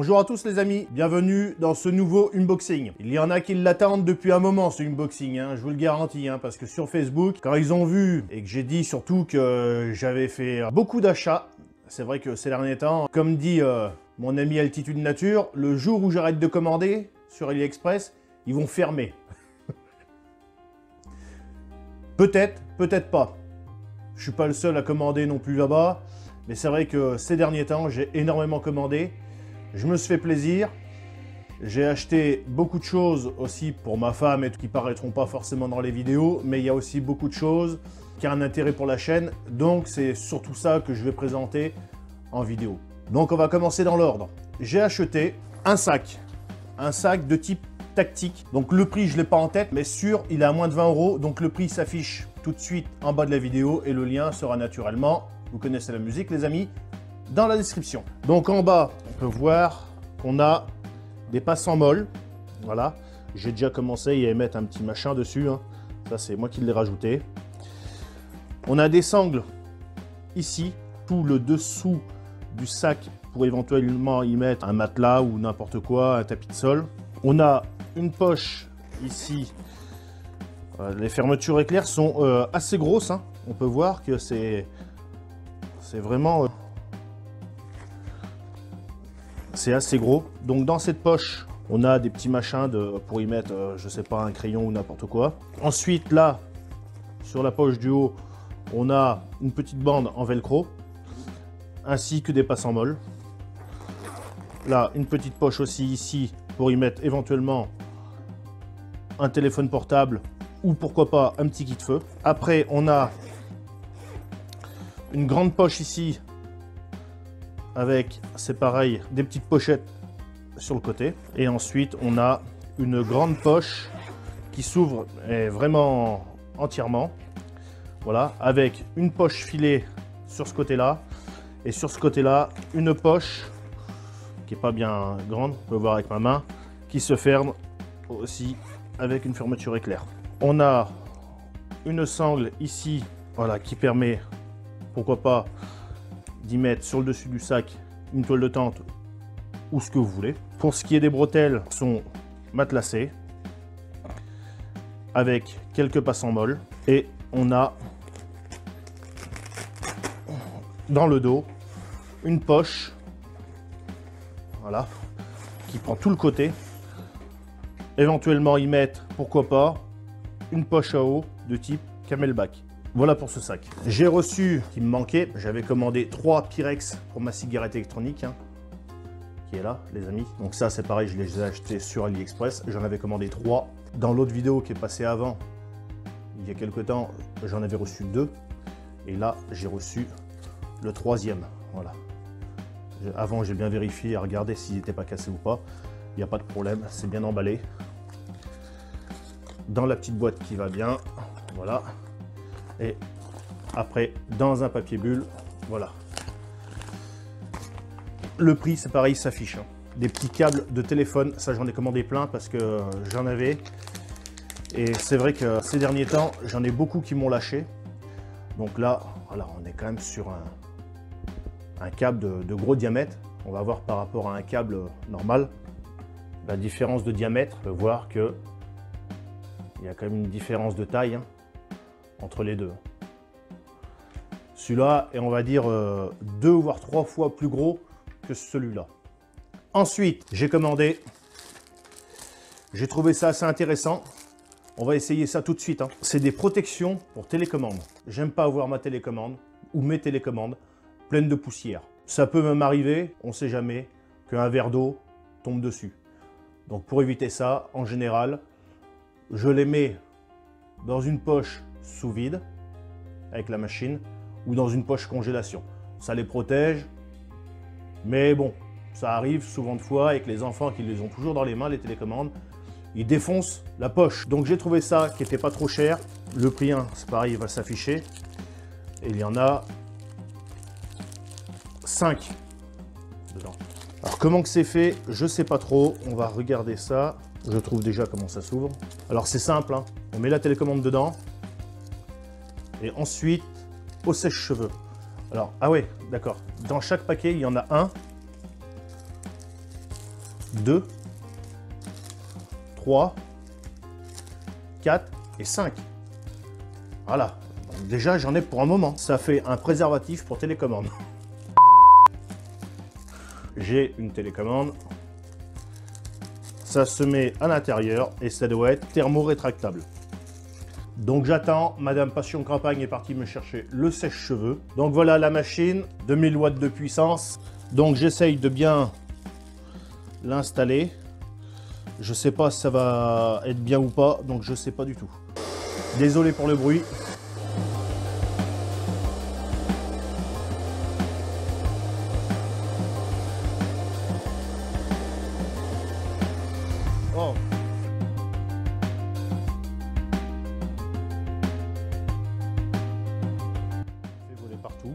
Bonjour à tous les amis, bienvenue dans ce nouveau unboxing. Il y en a qui l'attendent depuis un moment ce unboxing, je vous le garantis, parce que sur Facebook, quand ils ont vu et que j'ai dit surtout que j'avais fait beaucoup d'achats, c'est vrai que ces derniers temps, comme dit mon ami Altitude Nature, le jour où j'arrête de commander sur AliExpress, ils vont fermer. Peut-être, peut-être pas. Je suis pas le seul à commander non plus là-bas, mais c'est vrai que ces derniers temps, j'ai énormément commandé. Je me suis fait plaisir. J'ai acheté beaucoup de choses aussi pour ma femme et qui paraîtront pas forcément dans les vidéos, mais il y a aussi beaucoup de choses qui ont un intérêt pour la chaîne, donc c'est surtout ça que je vais présenter en vidéo. Donc on va commencer dans l'ordre. J'ai acheté un sac de type tactique. Donc le prix, je l'ai pas en tête, mais sûr, il est à moins de 20 €, donc le prix s'affiche tout de suite en bas de la vidéo et le lien sera naturellement, vous connaissez la musique les amis, dans la description. Donc en bas, on peut voir qu'on a des passants molles. Voilà, j'ai déjà commencé à y mettre un petit machin dessus. Ça, c'est moi qui l'ai rajouté. On a des sangles ici, tout le dessous du sac pour éventuellement y mettre un matelas ou n'importe quoi, un tapis de sol. On a une poche ici. Les fermetures éclairs sont assez grosses. On peut voir que c'est vraiment... c'est assez gros. Donc dans cette poche, on a des petits machins pour y mettre, je sais pas, un crayon ou n'importe quoi. Ensuite, là, sur la poche du haut, on a une petite bande en velcro, ainsi que des passants molles. Là, une petite poche aussi ici, pour y mettre éventuellement un téléphone portable, ou pourquoi pas un petit kit feu. Après, on a une grande poche ici, avec, c'est pareil, des petites pochettes sur le côté. Et ensuite, on a une grande poche qui s'ouvre vraiment entièrement. Voilà, avec une poche filée sur ce côté-là. Et sur ce côté-là, une poche qui n'est pas bien grande, on peut voir avec ma main, qui se ferme aussi avec une fermeture éclair. On a une sangle ici, voilà, qui permet, pourquoi pas, d'y mettre sur le dessus du sac une toile de tente ou ce que vous voulez. Pour ce qui est des bretelles, elles sont matelassées avec quelques passants molles et on a dans le dos une poche, voilà, qui prend tout le côté. Éventuellement y mettre, pourquoi pas, une poche à eau de type camelback. Voilà pour ce sac. J'ai reçu, qui me manquait, j'avais commandé 3 Pyrex pour ma cigarette électronique, qui est là, les amis. Donc ça, c'est pareil, je les ai achetés sur AliExpress. J'en avais commandé 3. Dans l'autre vidéo qui est passée avant, il y a quelques temps, j'en avais reçu 2. Et là, j'ai reçu le 3e. Voilà. Avant, j'ai bien vérifié et regardé s'ils n'étaient pas cassés ou pas. Il n'y a pas de problème, c'est bien emballé. Dans la petite boîte qui va bien, voilà. Et après, dans un papier bulle, voilà. Le prix, c'est pareil, s'affiche. Des petits câbles de téléphone, ça j'en ai commandé plein parce que j'en avais. Et c'est vrai que ces derniers temps, j'en ai beaucoup qui m'ont lâché. Donc là, voilà, on est quand même sur un câble de gros diamètre. On va voir par rapport à un câble normal. La différence de diamètre, on peut voir que il y a quand même une différence de taille entre les deux. Celui-là est, on va dire, 2 voire 3 fois plus gros que celui-là. Ensuite, j'ai commandé. J'ai trouvé ça assez intéressant. On va essayer ça tout de suite. C'est des protections pour télécommande. J'aime pas avoir ma télécommande ou mes télécommandes pleines de poussière. Ça peut même arriver, on ne sait jamais, qu'un verre d'eau tombe dessus. Donc pour éviter ça, en général, je les mets dans une poche sous vide avec la machine ou dans une poche congélation. Ça les protège, mais bon, ça arrive souvent de fois avec les enfants qui les ont toujours dans les mains, les télécommandes, ils défoncent la poche. Donc j'ai trouvé ça qui n'était pas trop cher. Le prix, c'est pareil, il va s'afficher. Et il y en a 5 dedans. Alors comment que c'est fait, je sais pas trop. On va regarder ça. Je trouve déjà comment ça s'ouvre. Alors c'est simple, on met la télécommande dedans. Et ensuite, au sèche-cheveux. Alors, ah ouais, d'accord. Dans chaque paquet, il y en a un. 2, 3, 4 et 5. Voilà. Donc déjà, j'en ai pour un moment. Ça fait un préservatif pour télécommande. J'ai une télécommande. Ça se met à l'intérieur et ça doit être thermo-rétractable. Donc j'attends, Madame Passion Campagne est partie me chercher le sèche-cheveux. Donc voilà la machine, 2000 watts de puissance. Donc j'essaye de bien l'installer. Je sais pas si ça va être bien ou pas, donc je sais pas du tout. Désolé pour le bruit. Oh. Fait voler partout.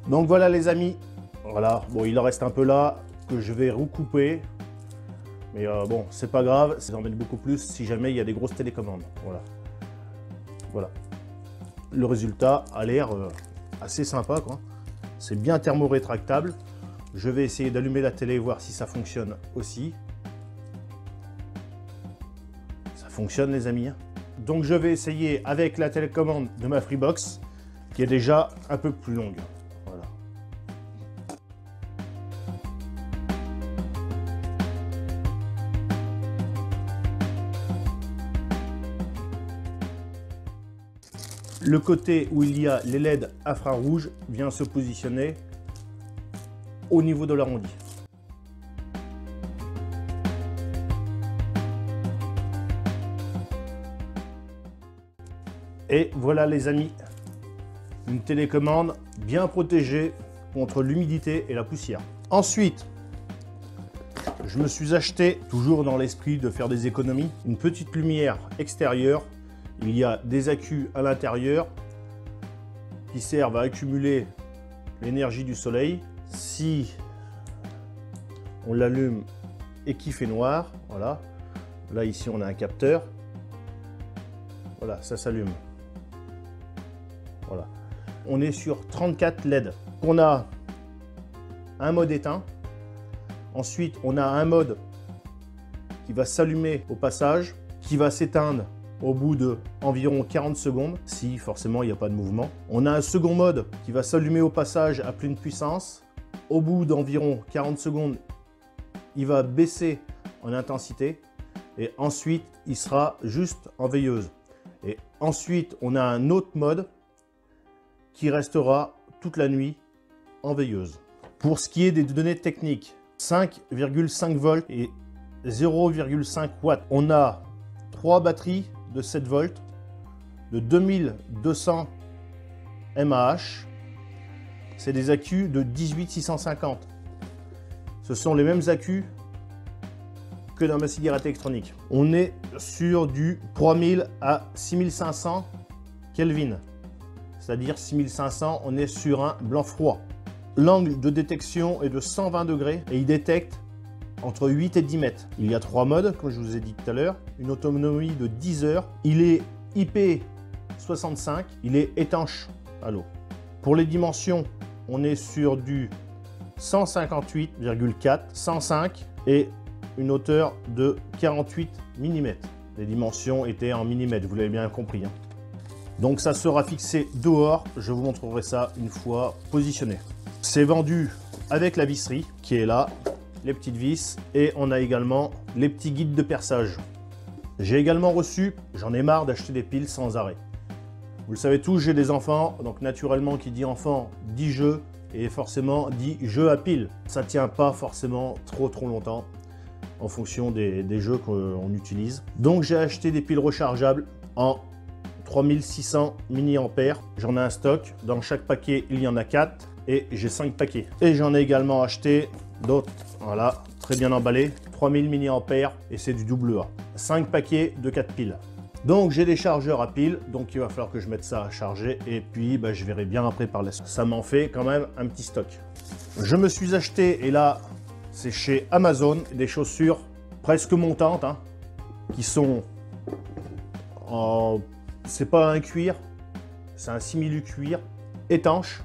Donc voilà les amis, voilà, bon il en reste un peu là que je vais recouper, mais bon c'est pas grave, ça en met beaucoup plus si jamais il y a des grosses télécommandes, voilà. Voilà, le résultat a l'air assez sympa quoi, c'est bien thermo-rétractable, je vais essayer d'allumer la télé voir si ça fonctionne aussi. Ça fonctionne les amis, hein. Donc je vais essayer avec la télécommande de ma Freebox qui est déjà un peu plus longue. Le côté où il y a les LED infrarouges vient se positionner au niveau de l'arrondi. Et voilà les amis, une télécommande bien protégée contre l'humidité et la poussière. Ensuite, je me suis acheté, toujours dans l'esprit de faire des économies, une petite lumière extérieure. Il y a des accus à l'intérieur qui servent à accumuler l'énergie du soleil. Si on l'allume et qu'il fait noir, voilà, là ici on a un capteur, voilà, ça s'allume. Voilà. On est sur 34 LED. On a un mode éteint. Ensuite, on a un mode qui va s'allumer au passage, qui va s'éteindre au bout de environ 40 secondes, si forcément il n'y a pas de mouvement. On a un second mode qui va s'allumer au passage à pleine puissance. Au bout d'environ 40 secondes, il va baisser en intensité et ensuite il sera juste en veilleuse. Et ensuite, on a un autre mode qui restera toute la nuit en veilleuse. Pour ce qui est des données techniques, 5,5 volts et 0,5 watts. On a 3 batteries de 7 volts de 2200 mAh. C'est des accus de 18650. Ce sont les mêmes accus que dans ma cigarette électronique. On est sur du 3000 à 6500 Kelvin. C'est-à-dire 6500, on est sur un blanc froid. L'angle de détection est de 120 degrés et il détecte entre 8 et 10 mètres. Il y a 3 modes, comme je vous ai dit tout à l'heure. Une autonomie de 10 heures. Il est IP65. Il est étanche à l'eau. Pour les dimensions, on est sur du 158,4, 105 et une hauteur de 48 mm. Les dimensions étaient en millimètres, vous l'avez bien compris, hein. Donc ça sera fixé dehors. Je vous montrerai ça une fois positionné. C'est vendu avec la visserie qui est là, les petites vis, et on a également les petits guides de perçage. J'ai également reçu, j'en ai marre d'acheter des piles sans arrêt. Vous le savez tous, j'ai des enfants, donc naturellement qui dit enfant dit jeu, et forcément dit jeu à pile. Ça ne tient pas forcément trop longtemps en fonction des jeux qu'on utilise. Donc j'ai acheté des piles rechargeables en 3600 mAh. J'en ai un stock, dans chaque paquet il y en a 4 et j'ai 5 paquets. Et j'en ai également acheté d'autres, voilà, très bien emballés, 3000 mAh et c'est du double A. 5 paquets de 4 piles. Donc j'ai des chargeurs à piles, donc il va falloir que je mette ça à charger et puis je verrai bien après par la suite. Ça m'en fait quand même un petit stock. Je me suis acheté, et là c'est chez Amazon, des chaussures presque montantes, hein, qui sont en... C'est pas un cuir, C'est un simili cuir étanche,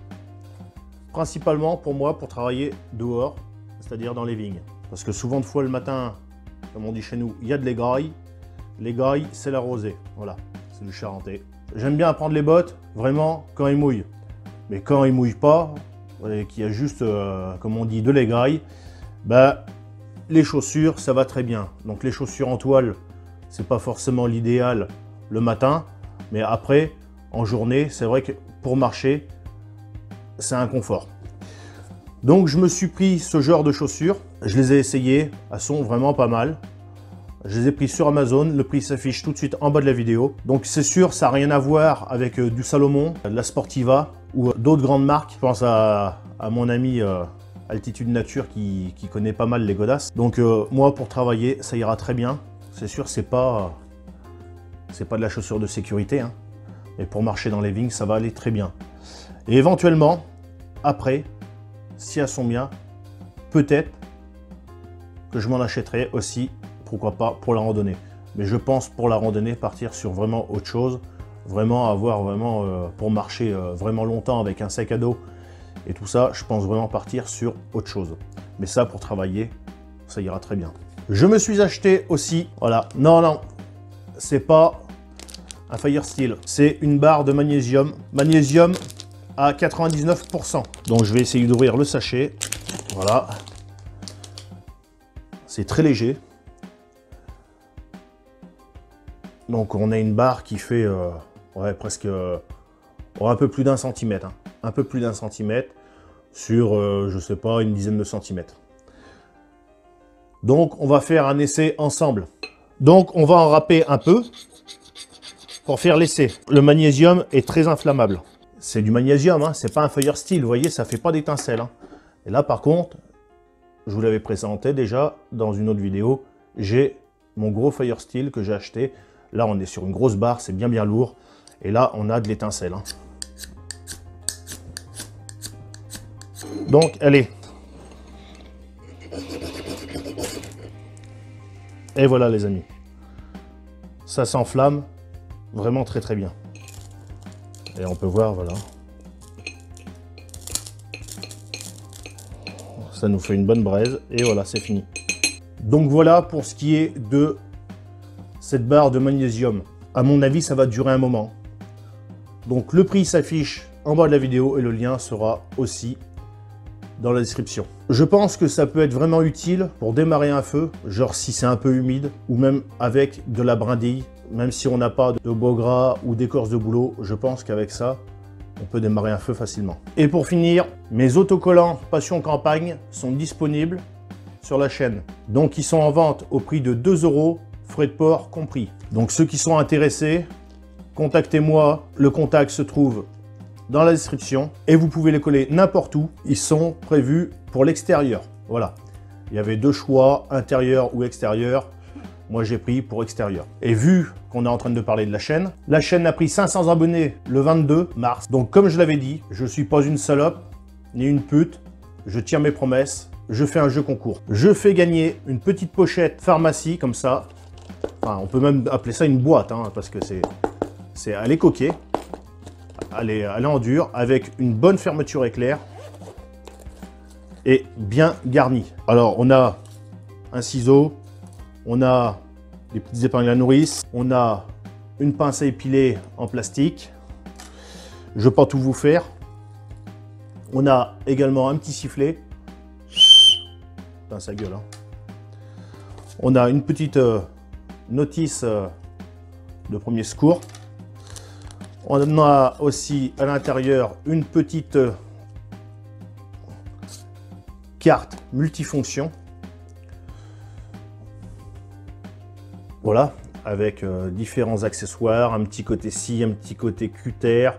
principalement pour moi pour travailler dehors, c'est-à-dire dans les vignes. Parce que souvent de fois le matin, comme on dit chez nous, il y a de l'égraille. L'égraille, c'est la rosée. Voilà, c'est du charentais. J'aime bien prendre les bottes, vraiment, quand ils mouillent. Mais quand ils mouillent pas, et qu'il y a juste, comme on dit, de l'égraille, bah, les chaussures, ça va très bien. Donc les chaussures en toile, c'est pas forcément l'idéal le matin, mais après, en journée, c'est vrai que pour marcher, c'est un confort. Donc je me suis pris ce genre de chaussures, je les ai essayées, elles sont vraiment pas mal. Je les ai pris sur Amazon, le prix s'affiche tout de suite en bas de la vidéo. Donc c'est sûr, ça n'a rien à voir avec du Salomon, de la Sportiva ou d'autres grandes marques. Je pense à mon ami Altitude Nature qui connaît pas mal les godasses. Donc moi pour travailler, ça ira très bien. C'est sûr, c'est pas de la chaussure de sécurité, hein. Mais pour marcher dans les vignes, ça va aller très bien. Et éventuellement, après, si elles sont bien, peut-être que je m'en achèterai aussi, pourquoi pas, pour la randonnée. Mais je pense pour la randonnée, partir sur vraiment autre chose, vraiment avoir vraiment, pour marcher vraiment longtemps avec un sac à dos et tout ça, je pense vraiment partir sur autre chose. Mais ça, pour travailler, ça ira très bien. Je me suis acheté aussi, voilà, non, c'est pas un Firesteel, c'est une barre de magnésium. Magnésium à 99%. Donc je vais essayer d'ouvrir le sachet. Voilà. C'est très léger. Donc on a une barre qui fait ouais, presque un peu plus d'un centimètre. Hein. Un peu plus d'un centimètre sur, je sais pas, une dizaine de centimètres. Donc on va faire un essai ensemble. Donc on va en râper un peu pour faire l'essai. Le magnésium est très inflammable. C'est du magnésium, hein, c'est pas un Firesteel, vous voyez, ça fait pas d'étincelle. Hein. Et là par contre, je vous l'avais présenté déjà dans une autre vidéo, j'ai mon gros Firesteel que j'ai acheté. Là on est sur une grosse barre, c'est bien lourd. Et là on a de l'étincelle. Hein. Donc allez. Et voilà les amis. Ça s'enflamme vraiment très bien. Et on peut voir, voilà. Ça nous fait une bonne braise et voilà, c'est fini. Donc voilà pour ce qui est de cette barre de magnésium. À mon avis, ça va durer un moment. Donc le prix s'affiche en bas de la vidéo et le lien sera aussi dans la description. Je pense que ça peut être vraiment utile pour démarrer un feu, genre si c'est un peu humide ou même avec de la brindille. Même si on n'a pas de bois gras ou d'écorce de bouleau, je pense qu'avec ça, on peut démarrer un feu facilement. Et pour finir, mes autocollants Passion Campagne sont disponibles sur la chaîne. Donc ils sont en vente au prix de 2 €, frais de port compris. Donc ceux qui sont intéressés, contactez-moi. Le contact se trouve dans la description et vous pouvez les coller n'importe où. Ils sont prévus pour l'extérieur. Voilà. Il y avait deux choix, intérieur ou extérieur. Moi, j'ai pris pour extérieur. Et vu qu'on est en train de parler de la chaîne a pris 500 abonnés le 22 mars. Donc, comme je l'avais dit, je ne suis pas une salope, ni une pute. Je tiens mes promesses. Je fais un jeu concours. Je fais gagner une petite pochette pharmacie, comme ça. Enfin, on peut même appeler ça une boîte, hein, parce que elle est coquée. Elle est en dur, avec une bonne fermeture éclair. Et bien garnie. Alors, on a un ciseau. On a des petites épingles à nourrice, on a une pince à épiler en plastique. Je ne vais pas tout vous faire. On a également un petit sifflet. Putain, ça gueule. Hein. On a une petite notice de premier secours. On a aussi à l'intérieur une petite carte multifonction. Voilà, avec différents accessoires, un petit côté scie, un petit côté cutter,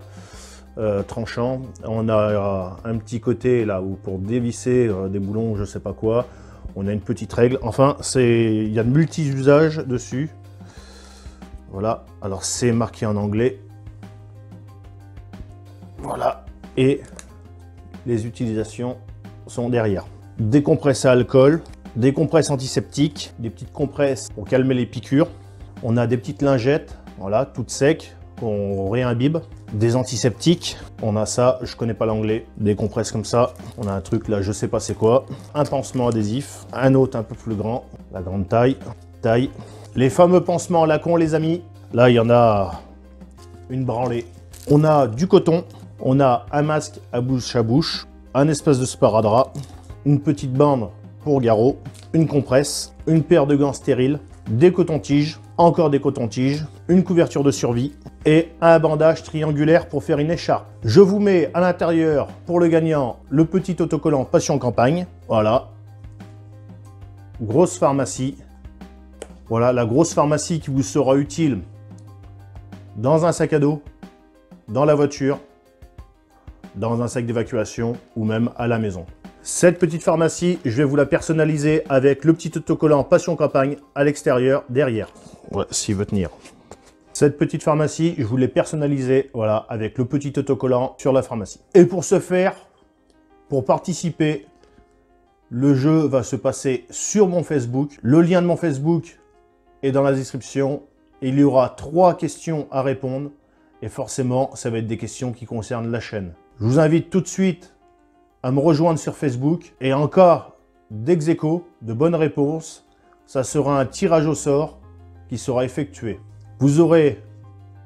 tranchant. On a un petit côté là où pour dévisser des boulons, je sais pas quoi. On a une petite règle. Enfin, il y a de multi-usages dessus. Voilà, alors c'est marqué en anglais. Voilà, et les utilisations sont derrière. Décompresse à alcool. Des compresses antiseptiques, des petites compresses pour calmer les piqûres. On a des petites lingettes, voilà, toutes secs, qu'on réimbibe. des antiseptiques. On a ça, je connais pas l'anglais, des compresses comme ça. On a un truc là, je sais pas c'est quoi. Un pansement adhésif, un autre un peu plus grand, la grande taille. Les fameux pansements Lancôme les amis. Là il y en a une branlée. On a du coton, on a un masque à bouche, un espèce de sparadrap, une petite bande pour garrot, une compresse, une paire de gants stériles, des cotons-tiges, encore des cotons-tiges, une couverture de survie et un bandage triangulaire pour faire une écharpe. Je vous mets à l'intérieur, pour le gagnant, le petit autocollant Passion Campagne. Voilà. Grosse pharmacie. Voilà, la grosse pharmacie qui vous sera utile dans un sac à dos, dans la voiture, dans un sac d'évacuation ou même à la maison. Cette petite pharmacie, je vais vous la personnaliser avec le petit autocollant Passion Campagne à l'extérieur, derrière. Ouais, s'il veut tenir. Cette petite pharmacie, je vous l'ai personnalisée, voilà, avec le petit autocollant sur la pharmacie. Et pour ce faire, pour participer, le jeu va se passer sur mon Facebook. Le lien de mon Facebook est dans la description. Il y aura 3 questions à répondre. Et forcément, ça va être des questions qui concernent la chaîne. Je vous invite tout de suite à me rejoindre sur Facebook. Et encore d'ex-aequo, de bonnes réponses, ça sera un tirage au sort qui sera effectué. Vous aurez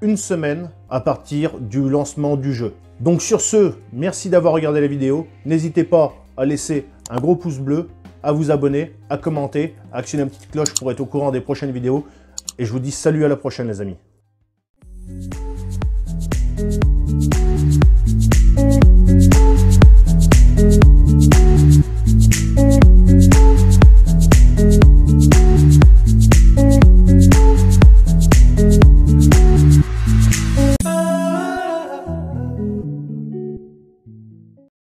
une semaine à partir du lancement du jeu. Donc sur ce, merci d'avoir regardé la vidéo. N'hésitez pas à laisser un gros pouce bleu, à vous abonner, à commenter, à actionner la petite cloche pour être au courant des prochaines vidéos. Et je vous dis salut, à la prochaine les amis.